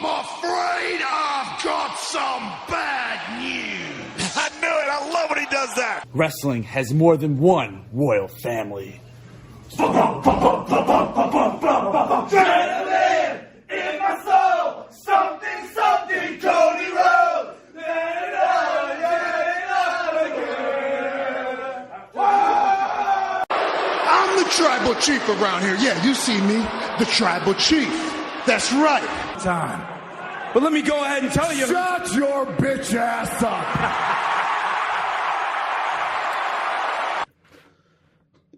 I'm afraid I've got some bad news. I knew it. I love when he does that. Wrestling has more than one royal family. Adrenaline in my soul, something, something, Cody Rhodes. I'm the tribal chief around here. Yeah, you see me, the tribal chief. That's right. Time. But let me go ahead and tell you. Shut your bitch ass up.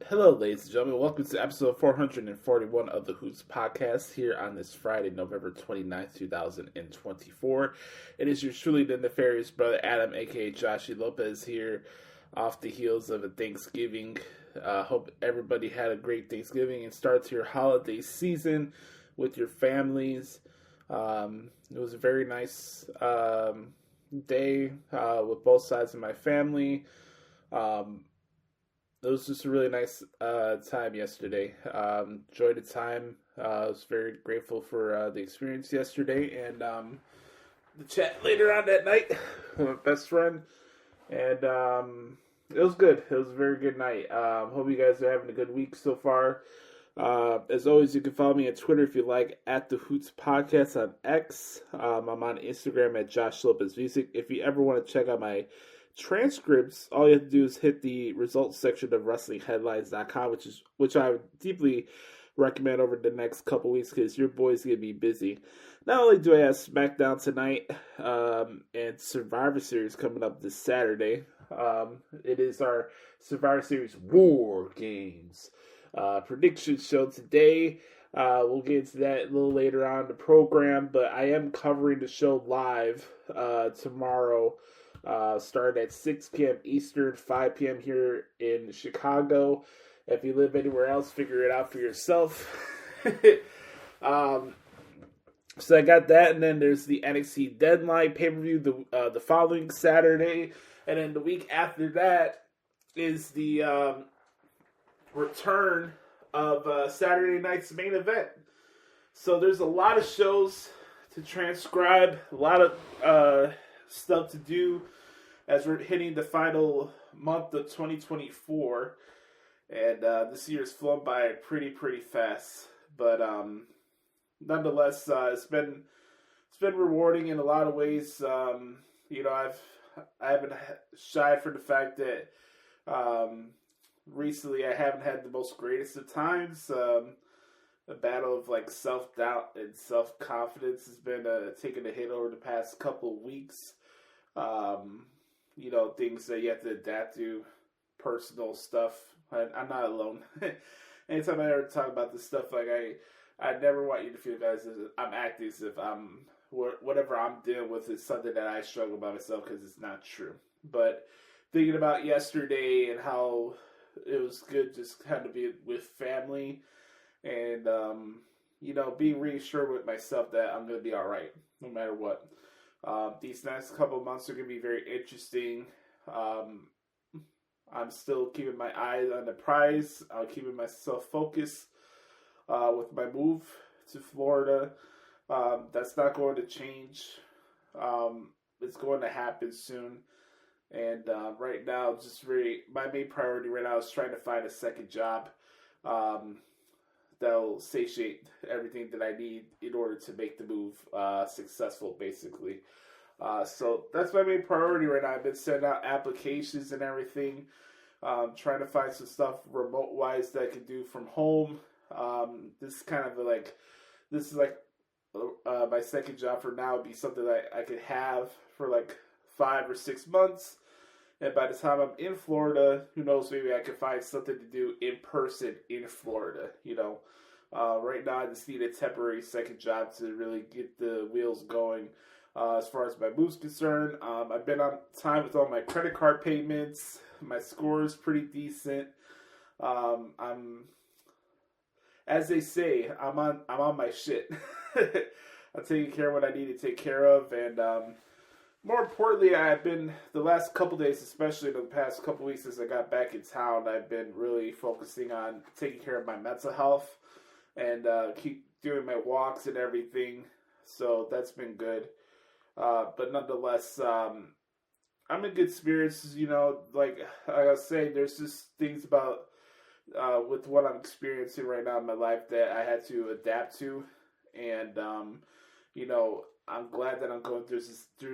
Hello, ladies and gentlemen. Welcome to episode 441 of the Hoots Podcast here on this Friday, November 29th, 2024. It is your truly the nefarious brother, Adam, a.k.a. Joshie Lopez, here off the heels of a Thanksgiving. Hope everybody had a great Thanksgiving and starts your holiday season with your families. It was a very nice day with both sides of my family. It was just a really nice time yesterday. Enjoyed the time. I was very grateful for the experience yesterday and the chat later on that night with my best friend. And it was good. It was a very good night. Hope you guys are having a good week so far. As always, you can follow me on Twitter if you like, at the Hoots Podcast on X. I'm on Instagram at Joshie Lopez Music. If you ever want to check out my transcripts, all you have to do is hit the results section of WrestlingHeadlines.com, which I would deeply recommend over the next couple weeks because your boy's going to be busy. Not only do I have SmackDown tonight and Survivor Series coming up this Saturday, it is our Survivor Series War Games prediction show today. We'll get into that a little later on in the program, but I am covering the show live tomorrow. Starting at 6 p.m. Eastern, 5 p.m. here in Chicago. If you live anywhere else, figure it out for yourself. So I got that, and then there's the NXT Deadline pay-per-view the following Saturday, and then the week after that is the return of Saturday night's main event. So there's a lot of shows to transcribe, a lot of stuff to do as we're hitting the final month of 2024, and this year's flown by pretty fast. But nonetheless, it's been rewarding in a lot of ways. I haven't shied from the fact that recently I haven't had the most greatest of times. A battle of like self-doubt and self-confidence has been taking a hit over the past couple of weeks. Things that you have to adapt to, personal stuff. I'm not alone. Anytime I ever talk about this stuff, like I never want you to feel, guys, as I'm acting as if whatever I'm dealing with is something that I struggle by myself, because it's not true. But thinking about yesterday and how it was good just kind of be with family and, being reassured with myself that I'm going to be all right no matter what. These next couple of months are going to be very interesting. I'm still keeping my eyes on the prize. I'm keeping myself focused with my move to Florida. That's not going to change. It's going to happen soon. And right now, my main priority right now is trying to find a second job that'll satiate everything that I need in order to make the move successful, basically. So that's my main priority right now. I've been sending out applications and everything, trying to find some stuff remote-wise that I can do from home. This is my second job for now. Would be something that I could have for like 5 or 6 months. And by the time I'm in Florida, who knows, maybe I could find something to do in person in Florida, Right now, I just need a temporary second job to really get the wheels going. As far as my move's concerned, I've been on time with all my credit card payments. My score is pretty decent. As they say, I'm on my shit. I'm taking care of what I need to take care of, and more importantly, I've been the last couple days, especially the past couple weeks since I got back in town, I've been really focusing on taking care of my mental health and keep doing my walks and everything. So that's been good. But nonetheless, I'm in good spirits. Like I was saying, there's just things about with what I'm experiencing right now in my life that I had to adapt to, and I'm glad that I'm going through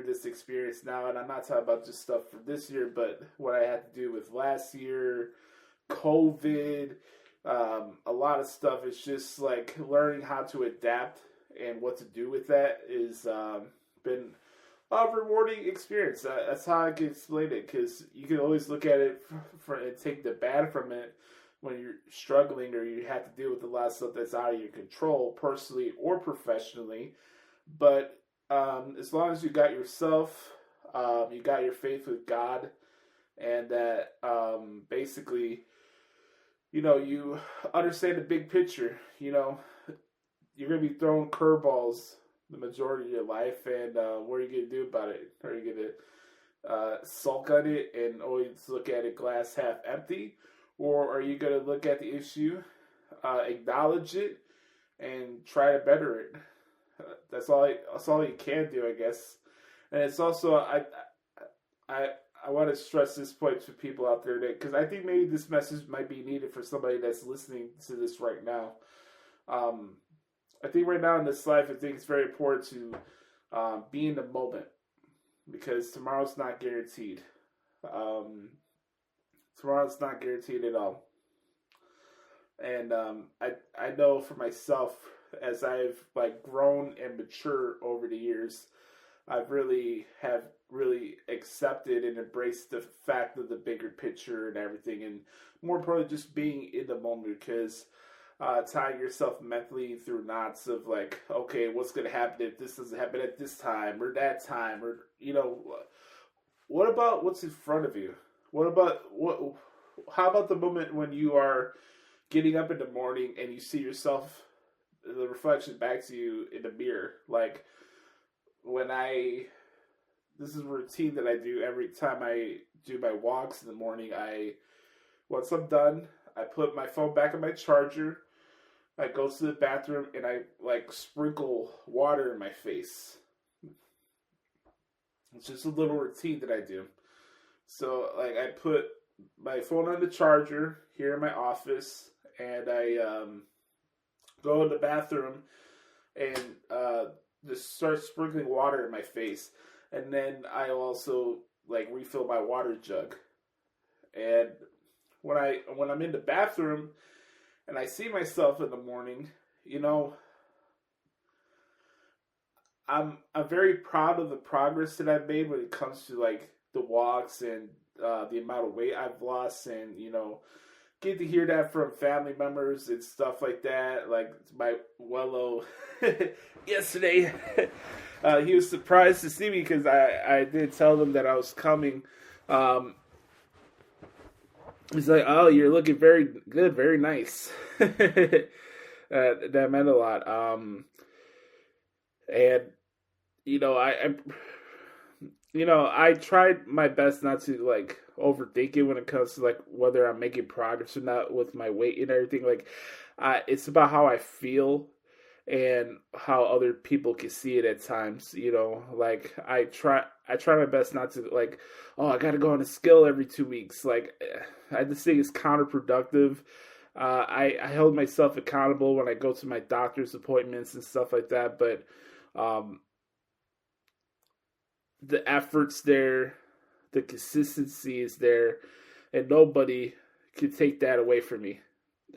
this experience now. And I'm not talking about just stuff from this year, but what I had to do with last year, COVID, a lot of stuff. It's just like learning how to adapt and what to do with that is been a rewarding experience. That's how I can explain it, because you can always look at it and take the bad from it when you're struggling or you have to deal with a lot of stuff that's out of your control, personally or professionally. But as long as you got yourself, you got your faith with God, and that basically, you understand the big picture. You're going to be throwing curveballs the majority of your life, and what are you going to do about it? Are you going to sulk on it and always look at it glass half empty? Or are you going to look at the issue, acknowledge it, and try to better it? That's all you can do, I guess. And it's also, I want to stress this point to people out there, because I think maybe this message might be needed for somebody that's listening to this right now. I think right now in this life, I think it's very important to be in the moment, because tomorrow's not guaranteed. Tomorrow's not guaranteed at all. And I know for myself, as I've grown and matured over the years, I've really accepted and embraced the fact of the bigger picture and everything, and more importantly, just being in the moment, because tying yourself mentally through knots of okay, what's going to happen if this doesn't happen at this time or that time, or what about what's in front of you? How about the moment when you are getting up in the morning and you see yourself, the reflection back to you in the mirror? This is a routine that I do every time I do my walks in the morning. Once I'm done, I put my phone back on my charger. I go to the bathroom and I sprinkle water in my face. It's just a little routine that I do. So I put my phone on the charger here in my office, and I go in the bathroom and just start sprinkling water in my face. And then I also refill my water jug. And when I'm in the bathroom and I see myself in the morning, I'm very proud of the progress that I've made when it comes to the walks and the amount of weight I've lost, and get to hear that from family members and stuff like that. Like my Wello yesterday, he was surprised to see me because I did tell them that I was coming. He's like, "Oh, you're looking very good, very nice." That meant a lot. And I tried my best not to overthink it when it comes to whether I'm making progress or not with my weight and everything. It's about how I feel and how other people can see it at times. I try my best not to I got to go on a scale every 2 weeks. I just think it's counterproductive. I held myself accountable when I go to my doctor's appointments and stuff like that, but the effort's there, the consistency is there, and nobody can take that away from me.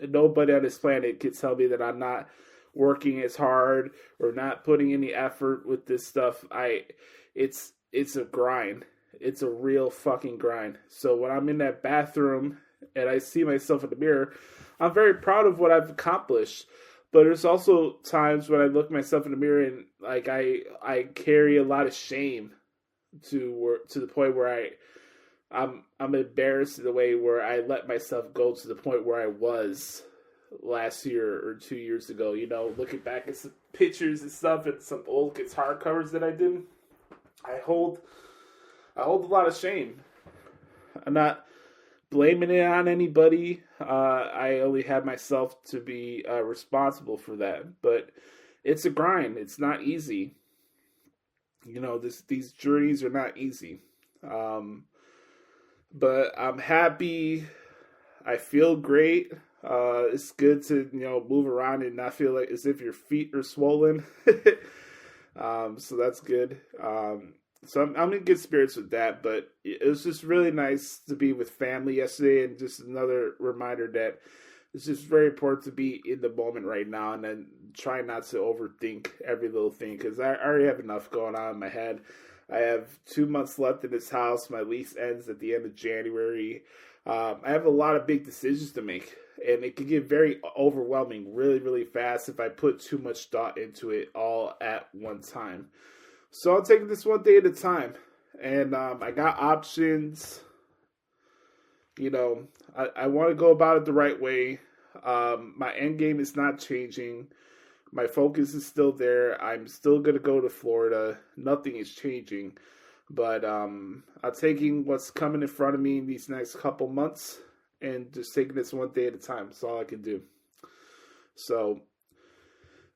Nobody on this planet can tell me that I'm not working as hard or not putting any effort with this stuff. It's a grind. It's a real fucking grind. So when I'm in that bathroom and I see myself in the mirror, I'm very proud of what I've accomplished. But there's also times when I look myself in the mirror and I carry a lot of shame to the point where I'm embarrassed in the way where I let myself go to the point where I was last year or 2 years ago. Looking back at some pictures and stuff and some old guitar covers that I did, I hold a lot of shame. I'm not blaming it on anybody. I only have myself to be responsible for that. But it's a grind. It's not easy. These journeys are not easy. But I'm happy. I feel great. It's good to, move around and not feel like as if your feet are swollen. So that's good. So I'm in good spirits with that, but it was just really nice to be with family yesterday, and just another reminder that it's just very important to be in the moment right now, and then try not to overthink every little thing, because I already have enough going on in my head. I have 2 months left in this house. My lease ends at the end of January. I have a lot of big decisions to make, and it can get very overwhelming really, really fast if I put too much thought into it all at one time. So I'm taking this one day at a time, and I got options. I want to go about it the right way. My end game is not changing. My focus is still there. I'm still going to go to Florida. Nothing is changing. But I'm taking what's coming in front of me in these next couple months and just taking this one day at a time. That's all I can do. So,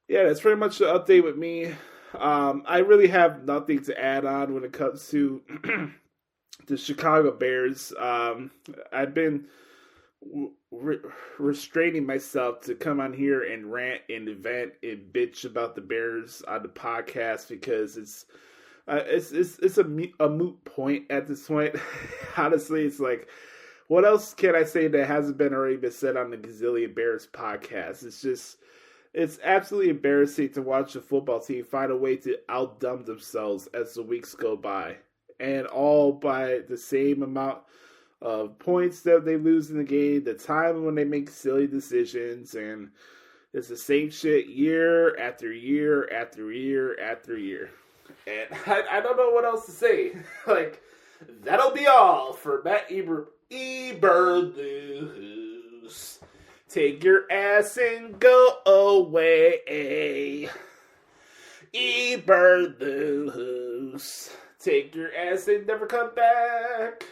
yeah, that's pretty much the update with me. I really have nothing to add on when it comes to the Chicago Bears. I've been restraining myself to come on here and rant and vent and bitch about the Bears on the podcast, because it's a moot point at this point. Honestly, it's like, what else can I say that hasn't already been said on the Gazillion Bears podcast? It's absolutely embarrassing to watch a football team find a way to outdumb themselves as the weeks go by, and all by the same amount of points that they lose in the game, the time when they make silly decisions, and it's the same shit year after year after year after year. And I don't know what else to say. Like, that'll be all for Matt Eberflus. Take your ass and go away. Eberflus. Take your ass and never come back.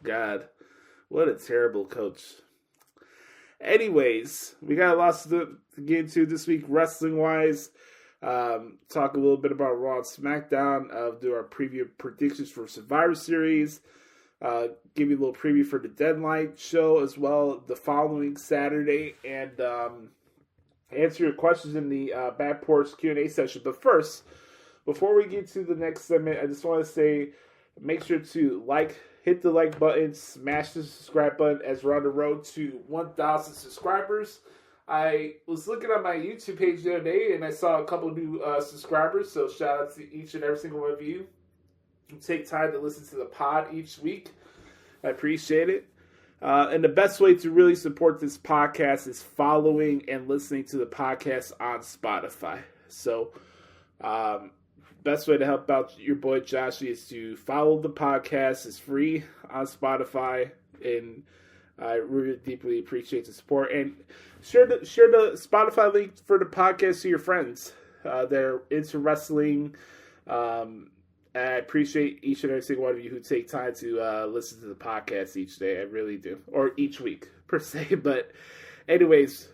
God, what a terrible coach. Anyways, we got lots to get into this week wrestling-wise. Talk a little bit about Raw and SmackDown. Do our preview predictions for Survivor Series. Give you a little preview for the Deadline show as well the following Saturday. And answer your questions in the Bad Ports Q&A session. But first, before we get to the next segment, I just want to say, make sure to hit the like button, smash the subscribe button, as we're on the road to 1,000 subscribers. I was looking at my YouTube page the other day, and I saw a couple new subscribers, so shout out to each and every single one of you who take time to listen to the pod each week. I appreciate it. And the best way to really support this podcast is following and listening to the podcast on Spotify. So, best way to help out your boy Joshie is to follow the podcast. It's free on Spotify, and I really deeply appreciate the support. And share the Spotify link for the podcast to your friends. They're into wrestling. I appreciate each and every single one of you who take time to listen to the podcast each day. I really do. Or each week, per se. But anyways,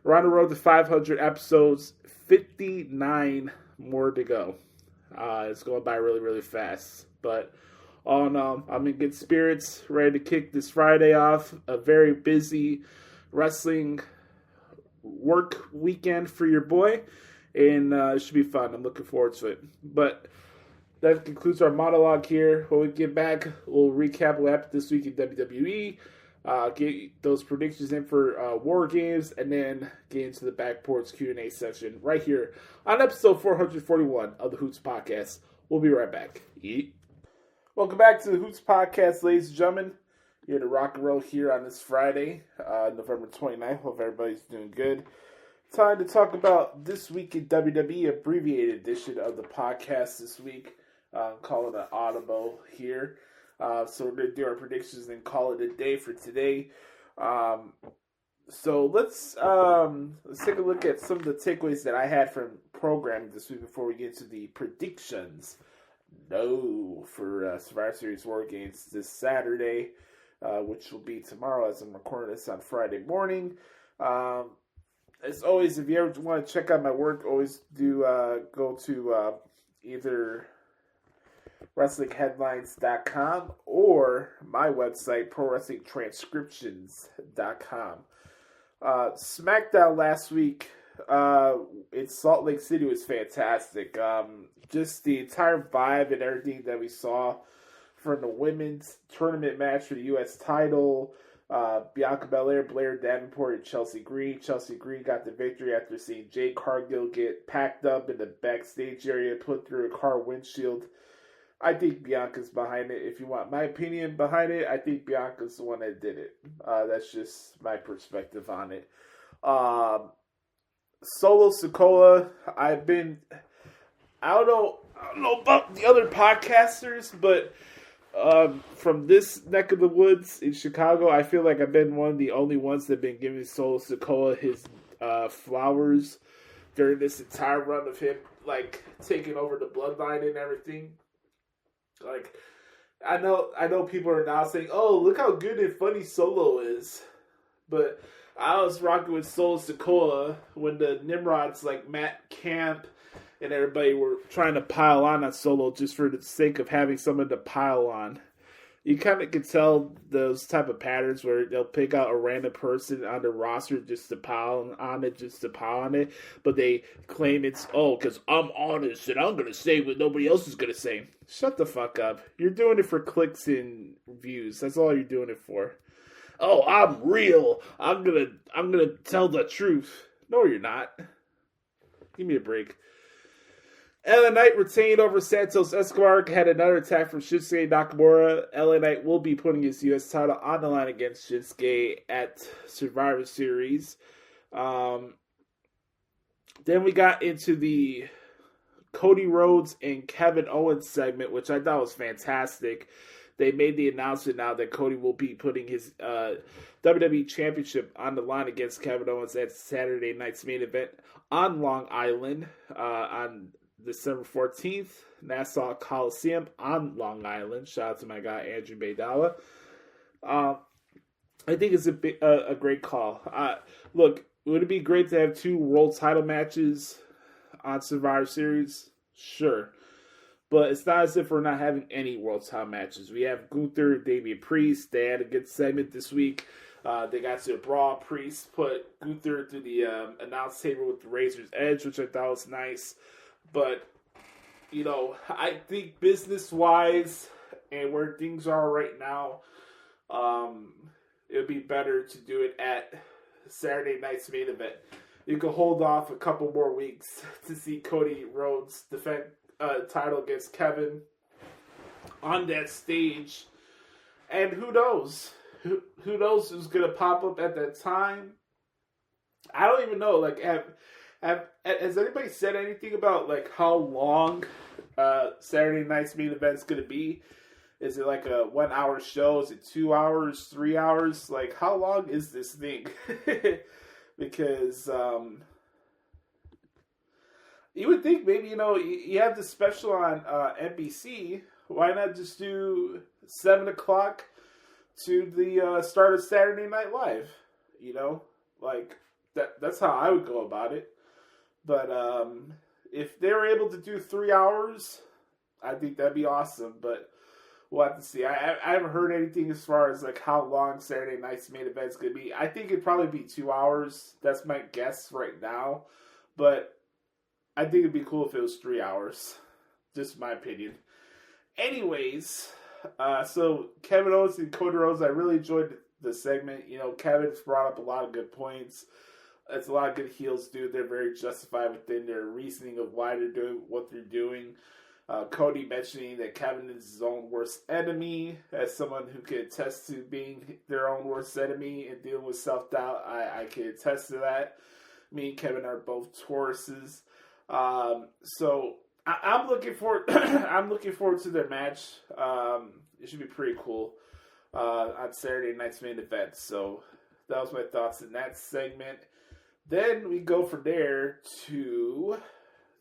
we're on the road to 500 episodes. 59 more to go. It's going by really, really fast. But all in all, I'm in good spirits, ready to kick this Friday off. A very busy wrestling work weekend for your boy. And it should be fun. I'm looking forward to it. But that concludes our monologue here. When we get back, we'll recap what happened this week in WWE. Get those predictions in for War Games, and then get into the Backports Q&A session right here on episode 441 of the Hoots Podcast. We'll be right back. Yeet. Welcome back to the Hoots Podcast, ladies and gentlemen. Here to rock and roll here on this Friday, November 29th. Hope everybody's doing good. Time to talk about this week in WWE, abbreviated edition of the podcast this week. Call it an audible here. So we're going to do our predictions and call it a day for today. So let's take a look at some of the takeaways that I had from programming this week before we get to the predictions. For Survivor Series War Games this Saturday, which will be tomorrow as I'm recording this on Friday morning. as always, if you ever want to check out my work, always do go to either WrestlingHeadlines.com or my website, ProWrestlingTranscriptions.com. SmackDown last week in Salt Lake City was fantastic. Just the entire vibe and everything that we saw from the women's tournament match for the U.S. title. Bianca Belair, Blair Davenport, and Chelsea Green. Chelsea Green got the victory after seeing Jade Cargill get packed up in the backstage area, put through a car windshield. I think Bianca's behind it. If you want my opinion behind it, I think Bianca's the one that did it. That's just my perspective on it. Solo Sikoa, I don't know about the other podcasters, but from this neck of the woods in Chicago, I feel like I've been one of the only ones that have been giving Solo Sikoa his flowers during this entire run of him, like, taking over the bloodline and everything. Like, I know people are now saying, oh, look how good and funny Solo is. But I was rocking with Solo Sikoa when the Nimrods like Matt Camp and everybody were trying to pile on Solo just for the sake of having someone to pile on. You kind of can tell those type of patterns where they'll pick out a random person on the roster just to pile on it, but they claim it's, because I'm honest and I'm going to say what nobody else is going to say. Shut the fuck up. You're doing it for clicks and views. That's all you're doing it for. Oh, I'm real. I'm gonna tell the truth. No, you're not. Give me a break. LA Knight retained over Santos Escobar, had another attack from Shinsuke Nakamura. LA Knight will be putting his U.S. title on the line against Shinsuke at Survivor Series. Then we got into the Cody Rhodes and Kevin Owens segment, which I thought was fantastic. They made the announcement now that Cody will be putting his WWE Championship on the line against Kevin Owens at Saturday night's main event on Long Island on December 14th, Nassau Coliseum on Long Island. Shout out to my guy, Andrew Baydala. I think it's a great call. Look, would it be great to have 2 world title matches on Survivor Series? Sure. But it's not as if we're not having any world title matches. We have Gunther, Damian Priest. They had a good segment this week. They got to a brawl. Priest put Gunther through the announce table with the Razor's Edge, which I thought was nice. But, I think business-wise and where things are right now, it would be better to do it at Saturday night's main event. You can hold off a couple more weeks to see Cody Rhodes defend title against Kevin on that stage. And who knows? Who knows who's going to pop up at that time? I don't even know. Like, has anybody said anything about, like, how long Saturday night's main event's going to be? Is it like a 1 hour show? Is it 2 hours, 3 hours? Like, how long is this thing? Because you would think maybe, you have the special on NBC. Why not just do 7 o'clock to the start of Saturday Night Live? Like, that's how I would go about it. But if they were able to do 3 hours, I think that'd be awesome. But we'll have to see. I haven't heard anything as far as like how long Saturday night's main event's going to be. I think it'd probably be 2 hours. That's my guess right now. But I think it'd be cool if it was 3 hours. Just my opinion. Anyways, so Kevin Owens and Cody Rhodes, I really enjoyed the segment. Kevin's brought up a lot of good points. It's a lot of good heels do. They're very justified within their reasoning of why they're doing what they're doing. Cody mentioning that Kevin is his own worst enemy. As someone who can attest to being their own worst enemy and dealing with self-doubt, I can attest to that. Me and Kevin are both Tauruses. So I'm looking forward. I'm looking forward to their match. It should be pretty cool on Saturday night's main event. So that was my thoughts in that segment. Then we go from there to,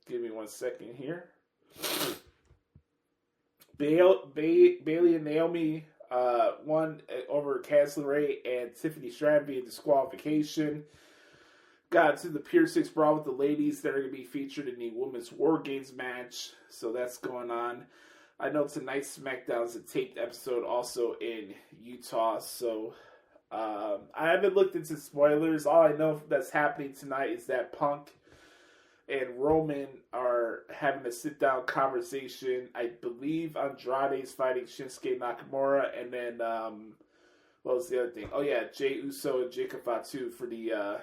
give me 1 second here. Bailey and Naomi won over Candice LeRae and Tiffany Stratton via disqualification. got to the Pier 6 Brawl with the ladies that are going to be featured in the Women's War Games match. So that's going on. I know tonight's SmackDown is a taped episode also in Utah. So I haven't looked into spoilers. All I know that's happening tonight is that Punk and Roman are having a sit-down conversation. I believe Andrade is fighting Shinsuke Nakamura. And then, what was the other thing? Oh, yeah, Jey Uso and Jacob Fatu for the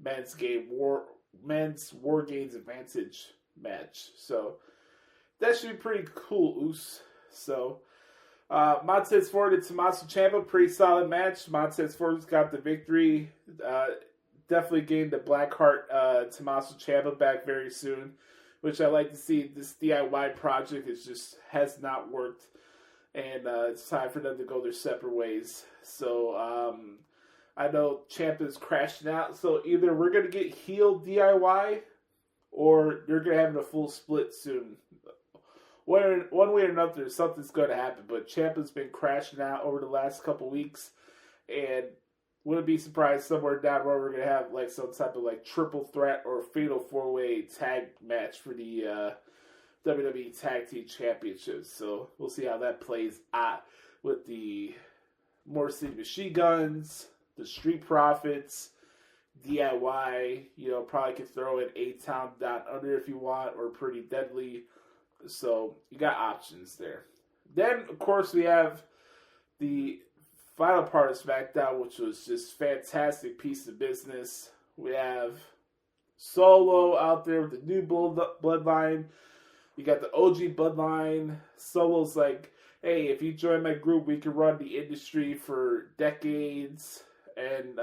men's War Games Advantage match. So, that should be pretty cool, Us. So, Montez Ford and Tommaso Ciampa, pretty solid match. Montez Ford's got the victory. Definitely getting the Blackheart Tommaso Ciampa back very soon, which I like to see. This DIY project has not worked, and it's time for them to go their separate ways. So I know Ciampa's crashing out, so either we're going to get heel DIY, or they're going to have a full split soon. One way or another, something's going to happen, but Ciampa's been crashing out over the last couple weeks, and wouldn't be surprised somewhere down the road we're going to have like some type of like triple threat or fatal four-way tag match for the WWE Tag Team Championships. So we'll see how that plays out with the Motor City Machine Guns, the Street Profits, DIY. Probably could throw in A-Town Down Under if you want, or Pretty Deadly. So you got options there. Then, of course, we have the final part of SmackDown, which was just fantastic piece of business. We have Solo out there with the new bloodline. You got the OG bloodline. Solo's like, hey, if you join my group, we can run the industry for decades. And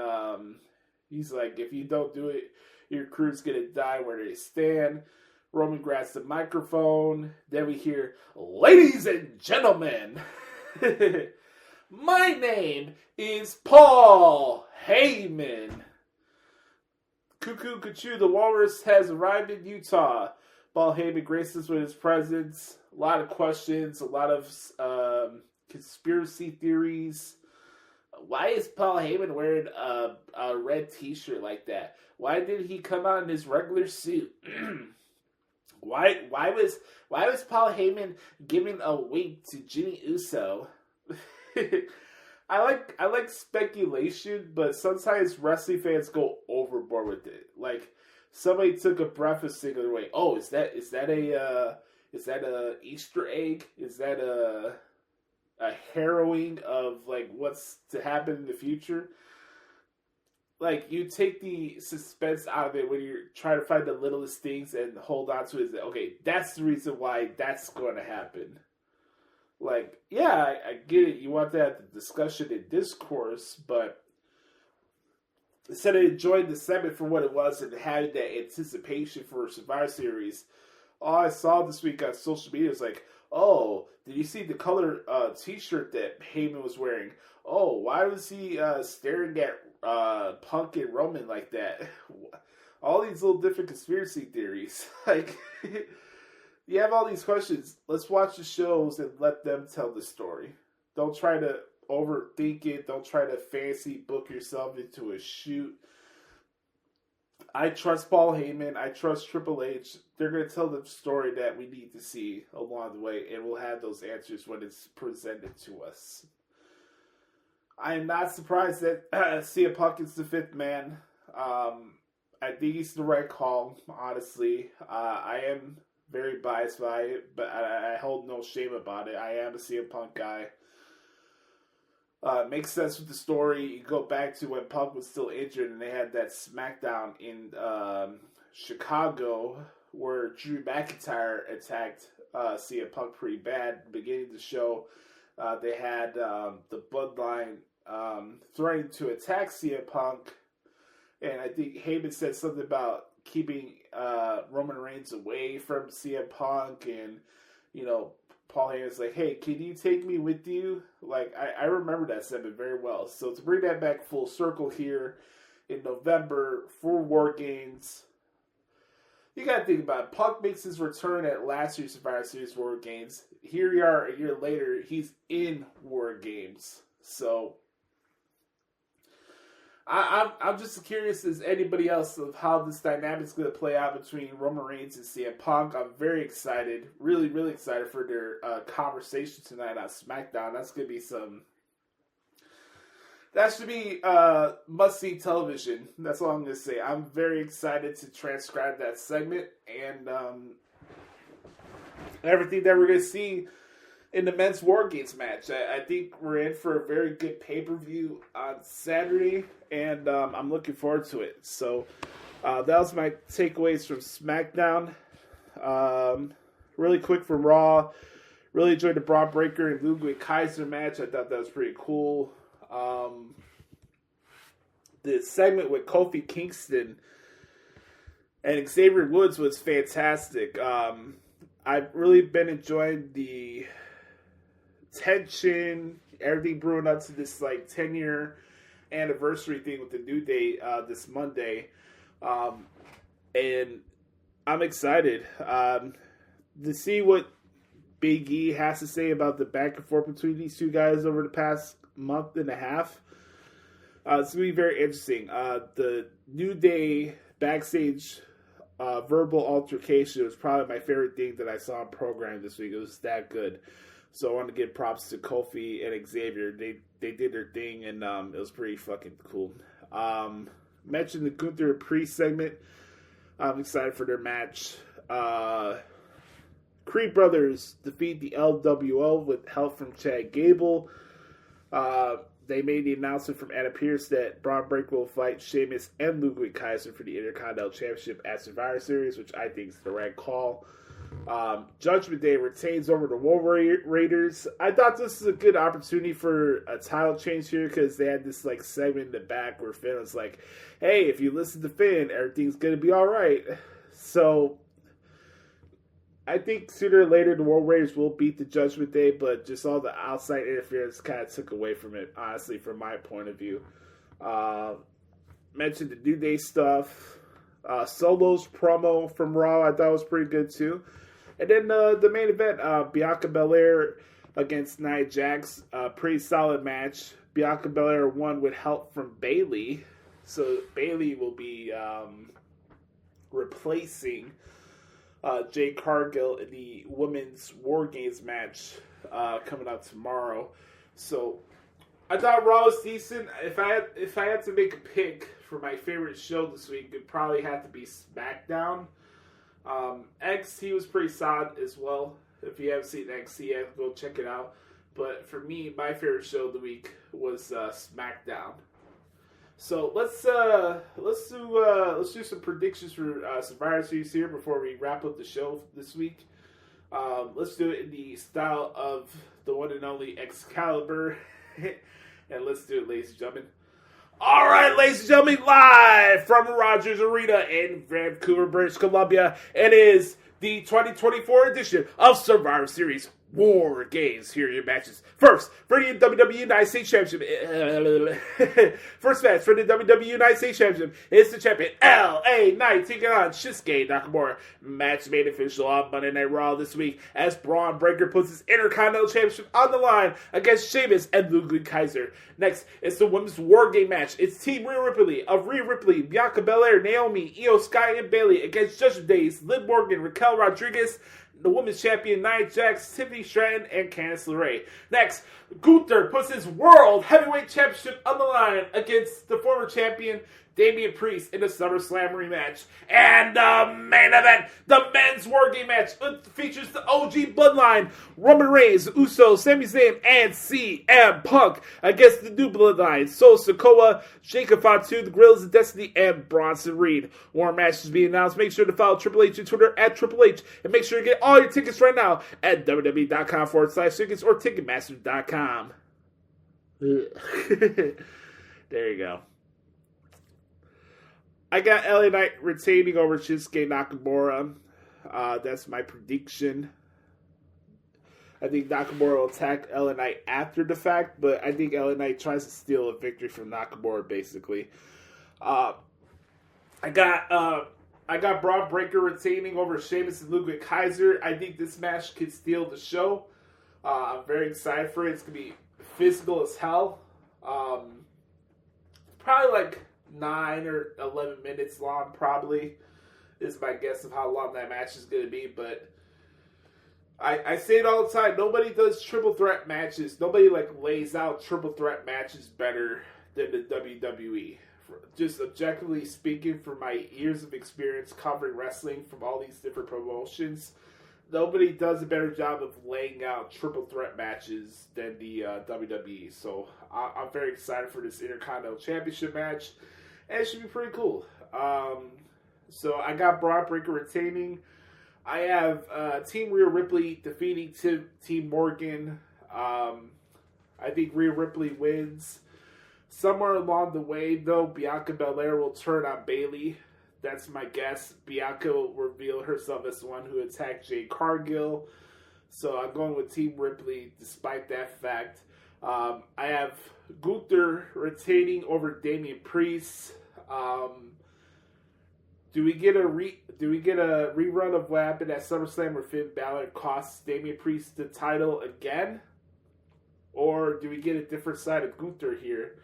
he's like, if you don't do it, your crew's going to die where they stand. Roman grabs the microphone. Then we hear, ladies and gentlemen, my name is Paul Heyman. Cuckoo Cuckoo, the Walrus has arrived in Utah. Paul Heyman graces with his presence. A lot of questions, a lot of conspiracy theories. Why is Paul Heyman wearing a red t-shirt like that? Why did he come out in his regular suit? Why was Paul Heyman giving a wink to Jimmy Uso? I like speculation, but sometimes wrestling fans go overboard with it. Like somebody took a breakfast singular way. Oh, is that a Easter egg? Is that a harrowing of like what's to happen in the future? Like you take the suspense out of it when you're trying to find the littlest things and hold on to it. Okay, that's the reason why that's going to happen. Like, yeah, I get it. You want to have the discussion and discourse, but instead of enjoying the segment for what it was and having that anticipation for Survivor Series, all I saw this week on social media was like, oh, did you see the color t-shirt that Heyman was wearing? Oh, why was he staring at Punk and Roman like that? All these little different conspiracy theories. Like... You have all these questions. Let's watch the shows and let them tell the story. Don't try to overthink it. Don't try to fancy book yourself into a shoot. I trust Paul Heyman. I trust Triple H. They're going to tell the story that we need to see along the way, and we'll have those answers when it's presented to us. I am not surprised that CM Punk is the fifth man. I think he's the right call, honestly. I am very biased by it, but I hold no shame about it. I am a CM Punk guy. Makes sense with the story. You go back to when Punk was still injured and they had that SmackDown in Chicago where Drew McIntyre attacked CM Punk pretty bad. Beginning of the show, they had the Bloodline threatening to attack CM Punk, and I think Heyman said something about keeping Roman Reigns away from CM Punk, and Paul Heyman's like, hey, can you take me with you? Like, I remember that segment very well. So to bring that back full circle here in November for War Games, you got to think about it. Punk makes his return at last year's Survivor Series War Games. Here we are a year later. He's in War Games. So I'm just as curious as anybody else of how this dynamic's going to play out between Roman Reigns and CM Punk. I'm very excited, really, really excited for their conversation tonight on SmackDown. That's going to be that should be must-see television. That's all I'm going to say. I'm very excited to transcribe that segment and everything that we're going to see in the men's War Games match. I think we're in for a very good pay-per-view on Saturday, and I'm looking forward to it. So that was my takeaways from SmackDown. Really quick from Raw. Really enjoyed the Braun Breaker and Ludwig Kaiser match. I thought that was pretty cool. The segment with Kofi Kingston and Xavier Woods was fantastic. I've really been enjoying the tension, everything brewing up to this 10-year anniversary thing with the New Day this Monday, and I'm excited to see what Big E has to say about the back and forth between these two guys over the past month and a half. It's going to be very interesting. The New Day backstage verbal altercation was probably my favorite thing that I saw on program this week. It was that good. So I want to give props to Kofi and Xavier. They did their thing, and it was pretty fucking cool. Mentioned the Gunther and Priest segment. I'm excited for their match. Creed Brothers defeat the LWO with help from Chad Gable. They made the announcement from Adam Pearce that Braun Breaker will fight Sheamus and Ludwig Kaiser for the Intercontinental Championship at Survivor Series, which I think is the right call. Judgment Day retains over the War Raiders. I thought this was a good opportunity for a title change here because they had this segment in the back where Finn was like, hey, if you listen to Finn, everything's going to be all right. So I think sooner or later the War Raiders will beat the Judgment Day, but just all the outside interference kind of took away from it, honestly, from my point of view. Mentioned the New Day stuff. Solo's promo from Raw I thought was pretty good too. And then the main event, Bianca Belair against Nia Jax. Pretty solid match. Bianca Belair won with help from Bayley. So Bayley will be replacing Jade Cargill in the Women's War Games match coming up tomorrow. So I thought Raw was decent. If I had to make a pick for my favorite show this week, it'd probably have to be SmackDown. NXT was pretty solid as well. If you haven't seen NXT yet, go check it out. But for me, my favorite show of the week was SmackDown. So let's do some predictions for Survivor Series here before we wrap up the show this week. Let's do it in the style of the one and only Excalibur. And let's do it, ladies and gentlemen. All right, ladies and gentlemen, live from Rogers Arena in Vancouver, British Columbia, it is the 2024 edition of Survivor Series War Games. Here are your matches. First, for the WWE United States Championship. First match for the WWE United States Championship is the champion LA Knight taking on Shinsuke Nakamura. Match made official on Monday Night Raw this week as Braun Breaker puts his Intercontinental Championship on the line against Sheamus and Ludwig Kaiser. Next, it's the Women's War Game match. It's Team Rhea Ripley, Bianca Belair, Naomi, Io Sky, and Bayley against Judgment Day's Liv Morgan, Raquel Rodriguez, the Women's Champion Nia Jax, Tiffany Stratton, and Candice LeRae. Next, Gunther puts his World Heavyweight Championship on the line against the former champion Damian Priest in a SummerSlam rematch. And the main event, the men's War Game match, features the OG Bloodline, Roman Reigns, Usos, Sami Zayn, and CM Punk against the new Bloodline, Solo Sikoa, Jacob Fatu, the Gorillas of Destiny, and Bronson Reed. More matches being announced. Make sure to follow Triple H on Twitter at Triple H, and make sure to get all your tickets right now at www.com/tickets or Ticketmaster.com. There you go. I got LA Knight retaining over Shinsuke Nakamura. That's my prediction. I think Nakamura will attack LA Knight after the fact, but I think LA Knight tries to steal a victory from Nakamura, basically. I got Braun Breaker retaining over Sheamus and Ludwig Kaiser. I think this match could steal the show. I'm very excited for it. It's going to be physical as hell. probably like 9 or 11 minutes long, probably, is my guess of how long that match is going to be. But I say it all the time, nobody does triple threat matches. Nobody lays out triple threat matches better than the WWE. Just objectively speaking, from my years of experience covering wrestling from all these different promotions, nobody does a better job of laying out triple threat matches than the WWE. So I'm very excited for this Intercontinental Championship match, and it should be pretty cool. So I got Braun Breaker retaining. I have Team Rhea Ripley defeating Team Morgan. I think Rhea Ripley wins. Somewhere along the way, though, Bianca Belair will turn on Bayley. That's my guess. Bianca will reveal herself as the one who attacked Jade Cargill. So I'm going with Team Ripley despite that fact. I have Gunther retaining over Damian Priest. Do we get a rerun of what happened at SummerSlam where Finn Balor costs Damian Priest the title again? Or do we get a different side of Gunther here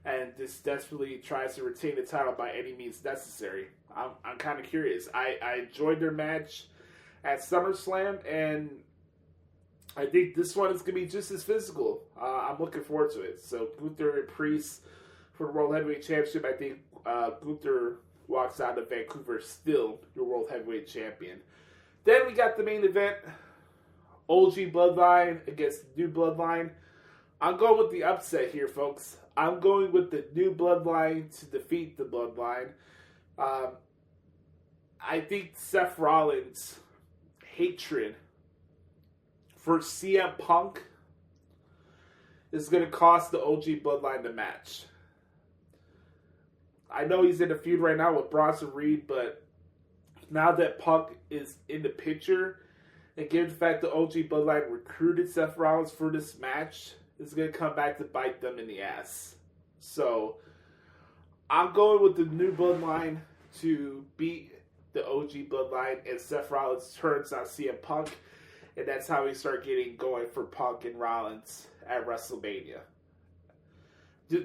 and just desperately tries to retain the title by any means necessary? I'm kind of curious. I enjoyed their match at SummerSlam, and I think this one is going to be just as physical. I'm looking forward to it. So Gunther and Priest for the World Heavyweight Championship. I think Gunther walks out of Vancouver still your World Heavyweight Champion. Then we got the main event, OG Bloodline against New Bloodline. I'm going with the upset here, folks. I'm going with the New Bloodline to defeat the Bloodline. I think Seth Rollins' hatred for CM Punk is going to cost the OG Bloodline the match. I know he's in a feud right now with Bronson Reed, but now that Punk is in the picture, and given the fact the OG Bloodline recruited Seth Rollins for this match, it's going to come back to bite them in the ass. So, I'm going with the New Bloodline to beat the OG Bloodline, and Seth Rollins turns on CM Punk, and that's how we start getting going for Punk and Rollins at WrestleMania.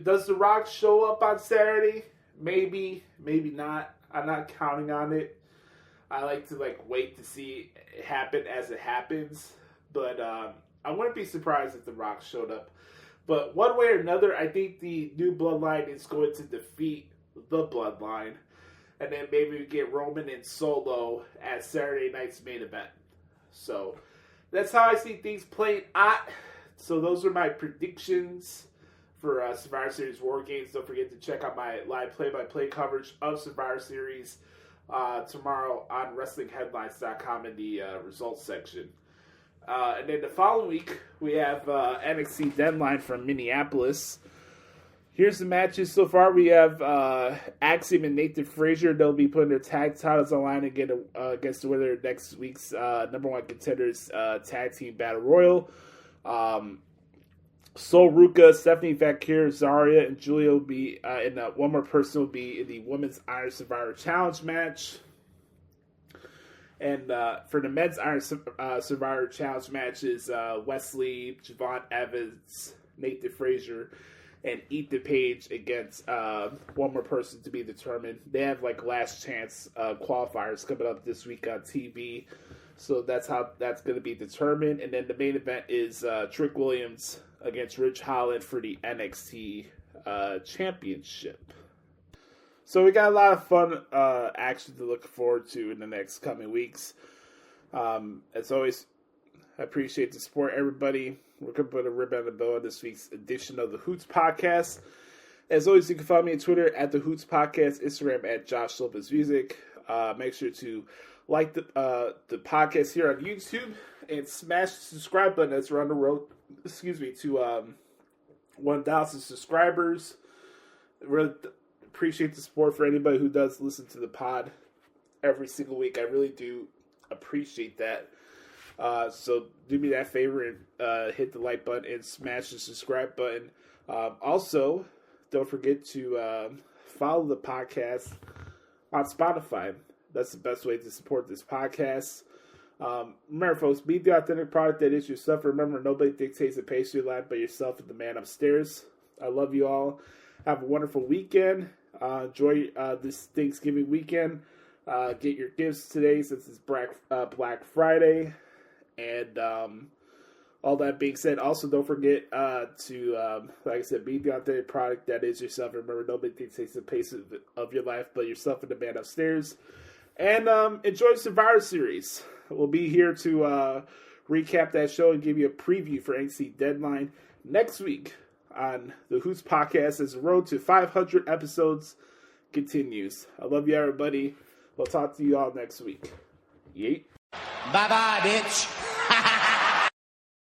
Does The Rock show up on Saturday? Maybe, maybe not. I'm not counting on it. I like to wait to see it happen as it happens, but I wouldn't be surprised if The Rock showed up. But one way or another, I think the New Bloodline is going to defeat the Bloodline, and then maybe we get Roman and Solo at Saturday night's main event. So that's how I see things playing out. So those are my predictions for Survivor Series War Games. Don't forget to check out my live play-by-play coverage of Survivor Series tomorrow on WrestlingHeadlines.com in the results section. And then the following week, we have NXT Deadline from Minneapolis. Here's the matches so far. We have Axiom and Nathan Frazier. They'll be putting their tag titles on line again against the winner of next week's number one contenders tag team battle royal. Sol Ruka, Stephanie Vakir, Zarya, and Julia will be and one more person will be in the Women's Iron Survivor Challenge match. And for the Men's Iron Survivor Challenge matches, Wesley, Javon Evans, Nathan Frazier, and Ethan Page against one more person to be determined. They have last chance qualifiers coming up this week on TV. So that's how that's going to be determined. And then the main event is Trick Williams against Rich Holland for the NXT Championship. So we got a lot of fun action to look forward to in the next coming weeks. As always, I appreciate the support, everybody. We're going to put a ribbon on the bow on this week's edition of the Hoots Podcast. As always, you can follow me on Twitter at the Hoots Podcast, Instagram at Joshie Lopez Music. Make sure to like the podcast here on YouTube and smash the subscribe button as we're on the road, to 1,000 subscribers. Really appreciate the support for anybody who does listen to the pod every single week. I really do appreciate that. So do me that favor and hit the like button and smash the subscribe button. Also, don't forget to follow the podcast on Spotify. That's the best way to support this podcast. Remember, folks, be the authentic product that is yourself. Remember, nobody dictates the pace of your life but yourself and the man upstairs. I love you all. Have a wonderful weekend. Enjoy this Thanksgiving weekend. Get your gifts today since it's Black Friday. And all that being said, also don't forget to, like I said, be the authentic product that is yourself. Remember, nobody takes the pace of your life but yourself and the man upstairs. And enjoy Survivor Series. We'll be here to recap that show and give you a preview for NXT Deadline next week on the Hoots Podcast as the road to 500 episodes continues. I love you, everybody. We'll talk to you all next week. Yeet. Bye-bye, bitch.